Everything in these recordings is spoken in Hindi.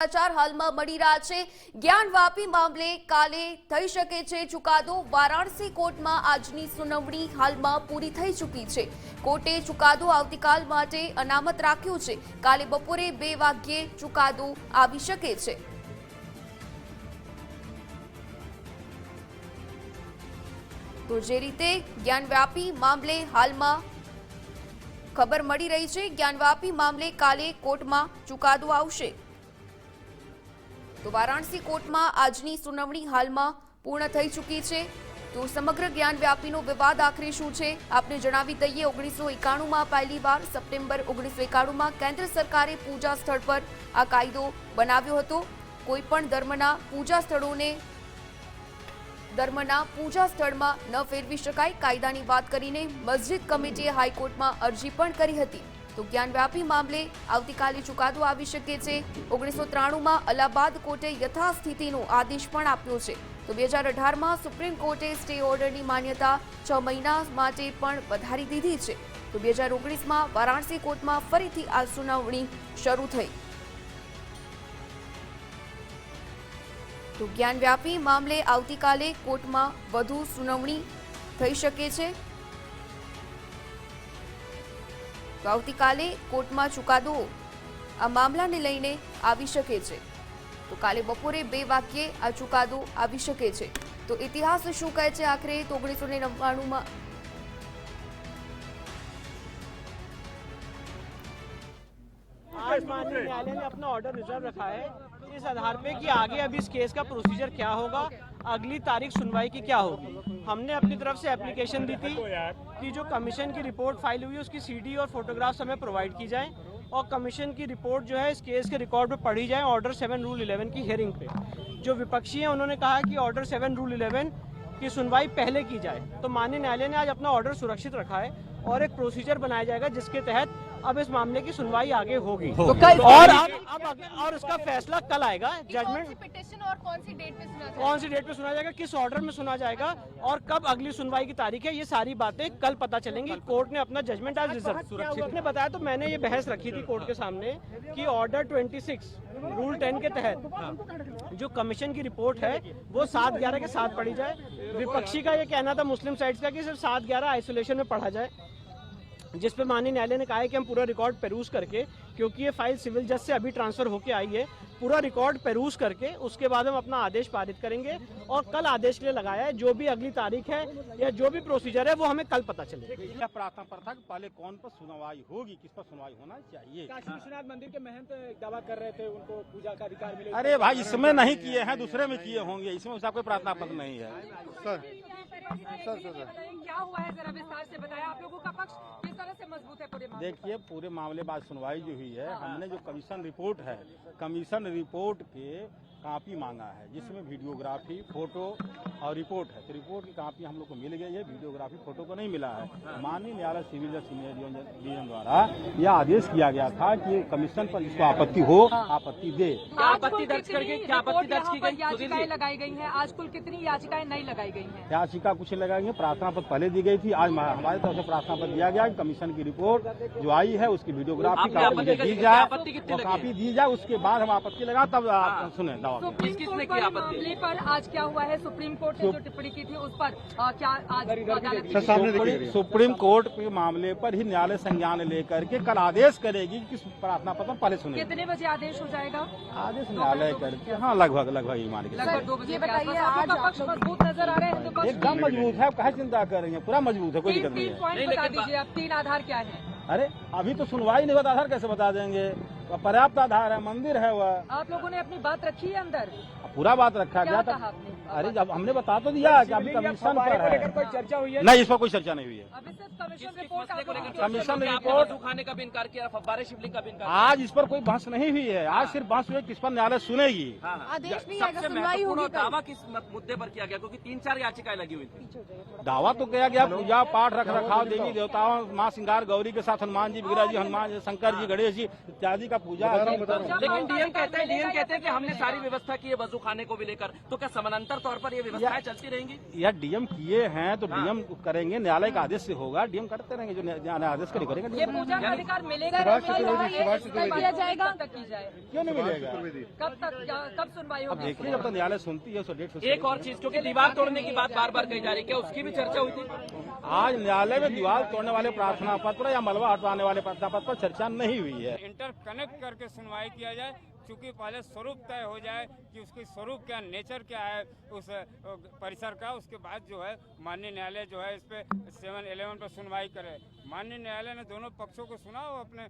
સમાચાર હાલમાં મળી રહ્યા છે। જ્ઞાનવાપી મામલે કાલે થઈ શકે છે ચુકાદો। વારાણસી કોર્ટમાં આજની સુનાવણી હાલમાં પૂરી થઈ ચૂકી છે। કોર્ટે ચુકાદો આવતીકાલ માટે અનામત રાખ્યું છે। કાલે બપોરે 2 વાગ્યે ચુકાદો આવી શકે છે। તો જે રીતે જ્ઞાનવાપી મામલે હાલમાં ખબર મળી રહી છે, જ્ઞાનવાપી મામલે કાલે કોર્ટમાં ચુકાદો આવશે। तो वाराणसी कोर्ट में आजनी सुनावणी हाल में पूर्ण थई चूकी है। तो समग्र ज्ञानव्यापी विवाद आखिर शू है आपने जणावी दईए। 1991 में पहली बार सप्टेम्बर 1991 में केन्द्र सरकारे पूजा स्थल पर आ कायदो बनाव्यो हतो। कोईपण धर्मना पूजा स्थलोने धर्मना पूजा स्थल में न फेरवी शकाय कायदानी बात करीने मस्जिद कमिटीए हाईकोर्ट में अरजी पण करी हती। तो ज्ञानव्यापी मामले आवतीकाले चुकादो आवी शके छे। 1993 में अलाहाबाद कोर्टे यथास्थितिनो आदेश पण आप्यो छे। तो 2018 में सुप्रीम कोर्टे स्टे ऑर्डरनी मान्यता 6 महीना माटे पण वधारी दीधी छे। तो 2019 में वाराणसी कोर्ट में फरीथी आ सुनावणी शरू थई। तो ज्ञानव्यापी मामले आवतीकाले कोर्ट में वधु सुनावणी थई शके छे। तो आवतीकाले कोर्ट में चुकादो आ मामला ने लईने आवी शके छे। तो काले बपोरे 2 वाग्ये आ चुकादो आवी शके छे। तो इतिहास शुं कहे छे आखरे? तो 1999 में आज माननीय न्यायालय ने अपना ऑर्डर रिजर्व रखा है इस आधार पे कि आगे अब इस केस का प्रोसीजर क्या होगा, अगली तारीख सुनवाई की क्या होगी। हमने अपनी तरफ से एप्लीकेशन दी थी कि जो कमीशन की रिपोर्ट फाइल हुई है उसकी सीडी और फोटोग्राफ्स हमें प्रोवाइड की जाएं और कमीशन की रिपोर्ट जो है इस केस के रिकॉर्ड में पढ़ी जाए ऑर्डर 7 रूल 11 की हियरिंग पे। जो विपक्षी हैं उन्होंने कहा कि ऑर्डर 7 रूल 11 की सुनवाई पहले की जाए। तो माननीय न्यायालय ने आज अपना ऑर्डर सुरक्षित रखा है और एक प्रोसीजर बनाया जाएगा जिसके तहत अब इस मामले की सुनवाई आगे होगी। तो कल और इसका फैसला कल आएगा। जजमेंट पिटीशन और कौन सी डेट पे सुना जाएगा, किस ऑर्डर में सुना जाएगा और कब अगली सुनवाई की तारीख है, ये सारी बातें कल पता चलेंगी। कोर्ट ने अपना जजमेंट आज रिजर्व सुरक्षित ने बताया। तो मैंने ये बहस रखी थी कोर्ट के सामने कि ऑर्डर 26 रूल 10 के तहत जो कमीशन की रिपोर्ट है वो 7/11 के साथ पढ़ी जाए। विपक्षी का ये कहना था मुस्लिम साइड्स का कि सिर्फ 7/11 आइसोलेशन में पढ़ा जाए, जिस पे माननीय न्यायालय ने कहा है कि हम पूरा रिकॉर्ड पेरूज करके, क्योंकि ये फाइल सिविल जज से अभी ट्रांसफर होके आई है, पूरा रिकॉर्ड पेरूज करके उसके बाद हम अपना आदेश पारित करेंगे और कल आदेश के लिए लगाया है। जो भी अगली तारीख है या जो भी प्रोसीजर है वो हमें कल पता चलेगा। प्रार्थना पर था कि पहले कौन पर सुनवाई होगी, किस पर सुनवाई होना चाहिए। काशी विश्वनाथ मंदिर के महंत दावा कर रहे थे उनको पूजा का अधिकार मिले। अरे भाई, इसमें नहीं किए हैं, दूसरे में किए होंगे, इसमें उसका कोई प्रार्थना पत्र नहीं है। क्या हुआ है जरा विस्तार से बताया। आप लोगों का पक्ष किस तरह से मजबूत है पूरे मामले? देखिए, पूरे मामले बाद सुनवाई जो हुई है, हमने जो कमीशन रिपोर्ट है, कमीशन रिपोर्ट के कॉपी मांगा है जिसमें वीडियोग्राफी, फोटो और रिपोर्ट है। तो रिपोर्ट की कॉपी हम लोग को मिल गई है, वीडियोग्राफी, फोटो को नहीं मिला है। माननीय न्यायालय सिविल जज सीनियर डिवीजन द्वारा यह आदेश किया गया था कि कमीशन पर जिसको आपत्ति हो आपत्ति दे। आपत्ति दर्ज करके क्या आपत्ति दर्ज की गई? याचिकाएं लगाई गई हैं। आज कुल कितनी याचिकाएं नहीं लगाई गई हैं? याचिका कुछ लगाई गई, प्रार्थना पत्र पहले दी गई थी। आज हमारी तरफ से प्रार्थना पत्र दिया गया। कमीशन की रिपोर्ट जो आई है उसकी वीडियोग्राफी कॉपी दी जाए, कॉपी दी जाए, उसके बाद हम आपत्ति लगा तब सुने दवा। किसने की मामले पर आज क्या हुआ है? सुप्रीम कोर्ट ने जो टिप्पणी की थी उस पर क्या आज अदालत सुप्रीम कोर्ट के मामले पर ही न्यायालय संज्ञान लेकर के कल आदेश करेगी कि प्रार्थना पत्र पहले सुने। कितने बजे आदेश हो जाएगा? आदेश न्यायालय करके हाँ लगभग ये मान के लगभग 2 बजे। बताइए, आज पक्ष मजबूत नजर आ रहे हैं? एकदम मजबूत है, कहा चिंता कर रही है, पूरा मजबूत है, कोई दिक्कत नहीं है। पॉइंट बता दीजिए आप, 3 आधार क्या है? अरे अभी तो सुनवाई नहीं होता, आधार कैसे बता देंगे? पर्याप्त आधार है, मंदिर है वह। आप लोगों ने अपनी बात रखी है अंदर? पूरा बात रखा गया था। अरे जब हमने बता तो दिया कि अभी कमीशन पर है। कोई चर्चा हुई है? नहीं, इस पर कोई चर्चा नहीं हुई है। अभी सिर्फ कमीशन रिपोर्ट कमीशन रिपोर्ट उठाने का भी इनकार किया, फव्वारे शिवलिंग का भी इनकार। आज इस पर कोई बहस नहीं हुई है। आज सिर्फ बहस हुई है किस पर न्यायालय सुनेगी। आदेश नहीं आएगा, सबसे सुनवाई होगी महत्वपूर्ण दावा किस मुद्दे पर किया गया? क्योंकि 3-4 याचिकाएं लगी हुई थी। दावा तो किया गया पूजा पाठ रख रखाव, देवी देवताओं, माँ सिंगार गौरी के साथ हनुमान जी, विग्रह जी, हनुमान जी, शंकर जी, गणेश जी इत्यादि का का पूजा। लेकिन डीएम कहते हैं कि हमने सारी व्यवस्था की है वजू खाने को भी लेकर, तो क्या समानांतर तौर पर ये व्यवस्थाएं चलती रहेंगी? यार डीएम किए हैं तो डीएम करेंगे, न्यायालय का आदेश से होगा, डीएम करते रहेंगे, जो न्यायालय आदेश के लिए करेंगे। ये पूजा का अधिकार मिलेगा किया जाएगा, क्यों नहीं मिलेगा? कब सुनवाई अब देखिए जब तक न्यायालय सुनती है उसको डेट फिक्स। एक और चीज, क्योंकि दीवार तोड़ने की बात बार बार कही जा रही है, क्या उसकी भी चर्चा हुई थी? आज न्यायालय में दीवार तोड़ने वाले प्रार्थना पत्र या मलबा हटवाने वाले प्रार्थना पत्र पर चर्चा नहीं हुई है। इंटरकनेक्ट करके सुनवाई किया जाए, क्योंकि पहले स्वरूप तय हो जाए कि उसकी स्वरूप क्या, नेचर क्या है उस परिसर का, उसके बाद जो है माननीय न्यायालय जो है इस पे 7-11 पर सुनवाई करे। माननीय न्यायालय ने दोनों पक्षों को सुना और अपने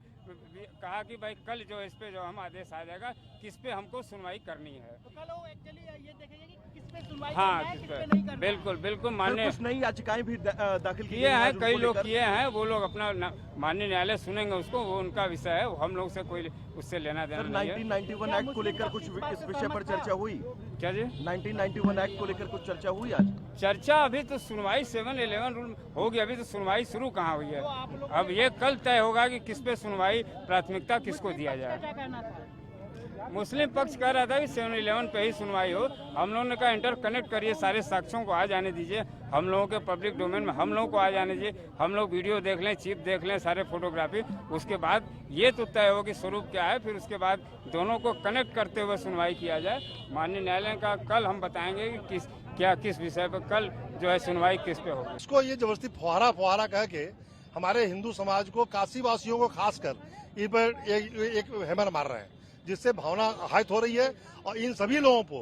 कहा कि भाई कल जो इस पे जो हम आदेश आ जाएगा किस पे हमको सुनवाई करनी है। तो कल वो एक्चुअली ये देखेंगे कि किस पे सुनवाई हाँ, करना है, किस पे नहीं करना है। बिल्कुल माननीय कुछ नई याचिकाएं भी दाखिल किए हैं, कई लोग किए हैं, वो लोग अपना माननीय न्यायालय सुनेंगे उसको, वो उनका विषय है, हम लोग से कोई उससे लेना देना नहीं है। 1991 एक्ट को लेकर कुछ इस विषय पर चर्चा हुई? क्या जी? 1991 एक्ट को लेकर कुछ चर्चा हुई आज? चर्चा अभी तो सुनवाई 7-11 रूल होगी, अभी तो सुनवाई शुरू कहाँ हुई है। अब ये कल तय होगा कि किस पे सुनवाई, प्राथमिकता किसको दिया जाए। मुस्लिम पक्ष कह रहा था कि 7-11 पे ही सुनवाई हो। हम लोगों ने कहा इंटरकनेक्ट करिए, सारे साक्ष्यों को आ जाने दीजिए, हम लोगों के पब्लिक डोमेन में हम लोगों को आ जाने दीजिए, हम लोग वीडियो देख लें, चिप देख लें, सारे फोटोग्राफी, उसके बाद ये तो तय हो कि स्वरूप क्या है, फिर उसके बाद दोनों को कनेक्ट करते हुए सुनवाई किया जाए। माननीय न्यायालय का कल हम बताएंगे कि किस विषय पर कल जो है सुनवाई किस पे होगी। इसको ये जबरदस्ती फुहारा कह के हमारे हिंदू समाज को, काशी वासियों को खासकर इन पर एक हैमर मार रहे हैं, जिससे भावना आहत हो रही है। और इन सभी लोगों को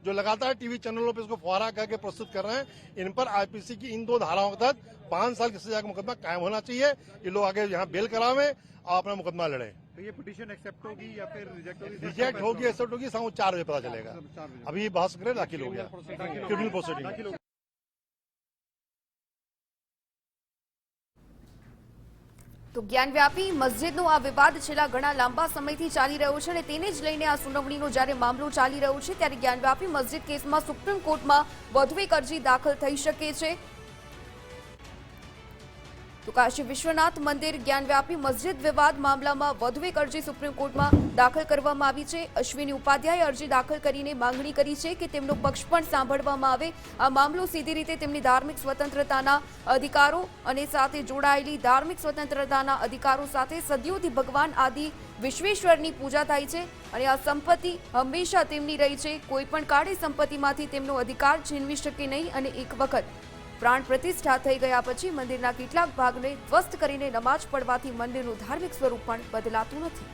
जो लगातार टीवी चैनलों पर इसको फुहारा कह के प्रस्तुत कर रहे हैं, इन पर आईपीसी की इन 2 धाराओं के तहत 5 साल की सजा का मुकदमा कायम होना चाहिए। ये लोग आगे यहाँ बेल करावे और अपना मुकदमा लड़े। तो ये पिटीशन एक्सेप्ट होगी या फिर रिजेक्ट होगी? रिजेक्ट होगी, एक्सेप्ट होगी, शाम 4 बजे पता चलेगा। अभी बहस करे दाखिल हो गया क्रिमिनल प्रोसीडिंग। તો જ્ઞાનવ્યાપી મસ્જિદનો આ વિવાદ છેલ્લા ઘણા લાંબા સમયથી ચાલી રહ્યો છે અને તેને જ લઈને આ સુનાવણીનો જ્યારે મામલો ચાલી રહ્યો છે ત્યારે જ્ઞાનવ્યાપી મસ્જિદ કેસમાં સુપ્રીમ કોર્ટમાં વધુ એક અરજી દાખલ થઈ શકે છે। તો કાશી વિશ્વનાથ મંદિર જ્ઞાનવ્યાપી મસ્જિદ વિવાદ મામલામાં વધુ એક અરજી સુપ્રીમ કોર્ટમાં દાખલ કરવામાં આવી છે। અશ્વિની ઉપાધ્યાયે અરજી દાખલ કરીને માંગણી કરી છે કે તેમનો પક્ષ પણ સાંભળવામાં આવે। આ મામલો સીધી રીતે તેમની ધાર્મિક સ્વતંત્રતાના અધિકારો અને સાથે જોડાયેલી ધાર્મિક સ્વતંત્રતાના અધિકારો સાથે સદીઓથી ભગવાન આદિ વિશ્વેશ્વરની પૂજા થાય છે અને આ સંપત્તિ હંમેશા તેમની રહી છે। કોઈ પણ કાળે સંપત્તિમાંથી તેમનો અધિકાર છીનવી શકે નહીં અને એક વખત प्राण प्रतिष्ठा થઈ ગયા પછી મંદિરના કેટલાક ભાગને ધ્વસ્ત કરીને નમાજ પઢવાથી મંદિરનું ધાર્મિક સ્વરૂપ પણ બદલાતું નથી।